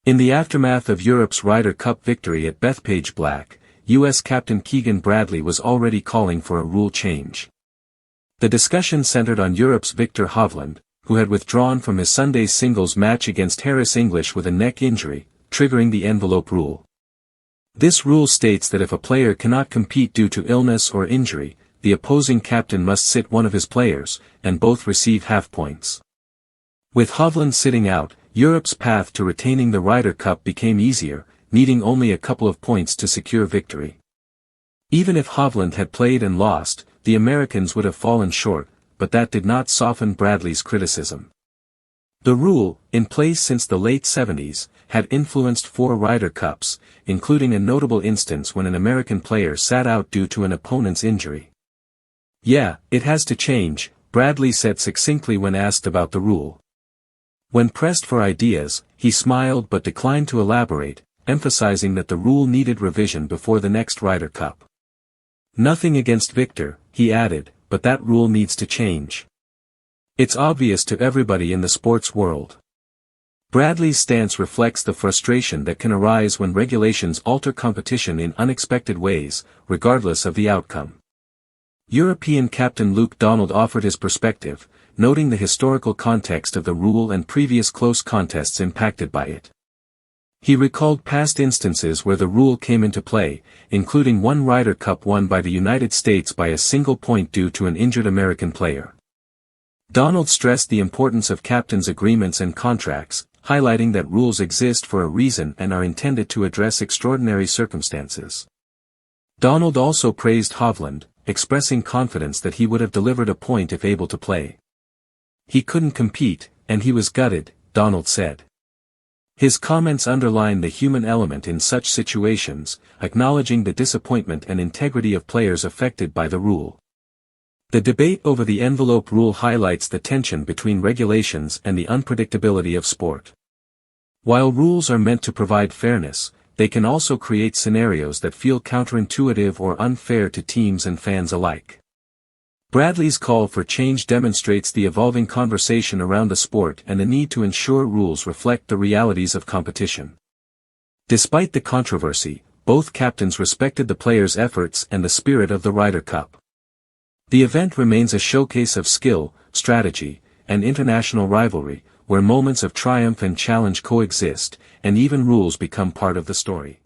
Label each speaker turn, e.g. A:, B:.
A: In the aftermath of Europe's Ryder Cup victory at Bethpage Black, U.S. captain Keegan Bradley was already calling for a rule change. The discussion centered on Europe's Viktor Hovland, who had withdrawn from his Sunday's singles match against Harris English with a neck injury, triggering the envelope rule. This rule states that if a player cannot compete due to illness or injury, the opposing captain must sit one of his players, and both receive half points. With Hovland sitting out, Europe's path to retaining the Ryder Cup became easier, needing only a couple of points to secure victory. Even if Hovland had played and lost, the Americans would have fallen short, but that did not soften Bradley's criticism. The rule, in place since the late 70s, had influenced 4 Ryder Cups, including a notable instance when an American player sat out due to an opponent's injury. "Yeah, it has to change," Bradley said succinctly when asked about the rule. When pressed for ideas, he smiled but declined to elaborate, emphasizing that the rule needed revision before the next Ryder Cup. "Nothing against Viktor," he added, "but that rule needs to change. It's obvious to everybody in the sports world." Bradley's stance reflects the frustration that can arise when regulations alter competition in unexpected ways, regardless of the outcome. European captain Luke Donald offered his perspective, noting the historical context of the rule and previous close contests impacted by it. He recalled past instances where the rule came into play, including one Ryder Cup won by the United States by a single point due to an injured American player. Donald stressed the importance of captains' agreements and contracts, highlighting that rules exist for a reason and are intended to address extraordinary circumstances. Donald also praised Hovland, expressing confidence that he would have delivered a point if able to play. "He couldn't compete, and he was gutted," Donald said. His comments underline the human element in such situations, acknowledging the disappointment and integrity of players affected by the rule. The debate over the envelope rule highlights the tension between regulations and the unpredictability of sport. While rules are meant to provide fairness, they can also create scenarios that feel counterintuitive or unfair to teams and fans alike. Bradley's call for change demonstrates the evolving conversation around the sport and the need to ensure rules reflect the realities of competition. Despite the controversy, both captains respected the players' efforts and the spirit of the Ryder Cup. The event remains a showcase of skill, strategy, and international rivalry, where moments of triumph and challenge coexist, and even rules become part of the story.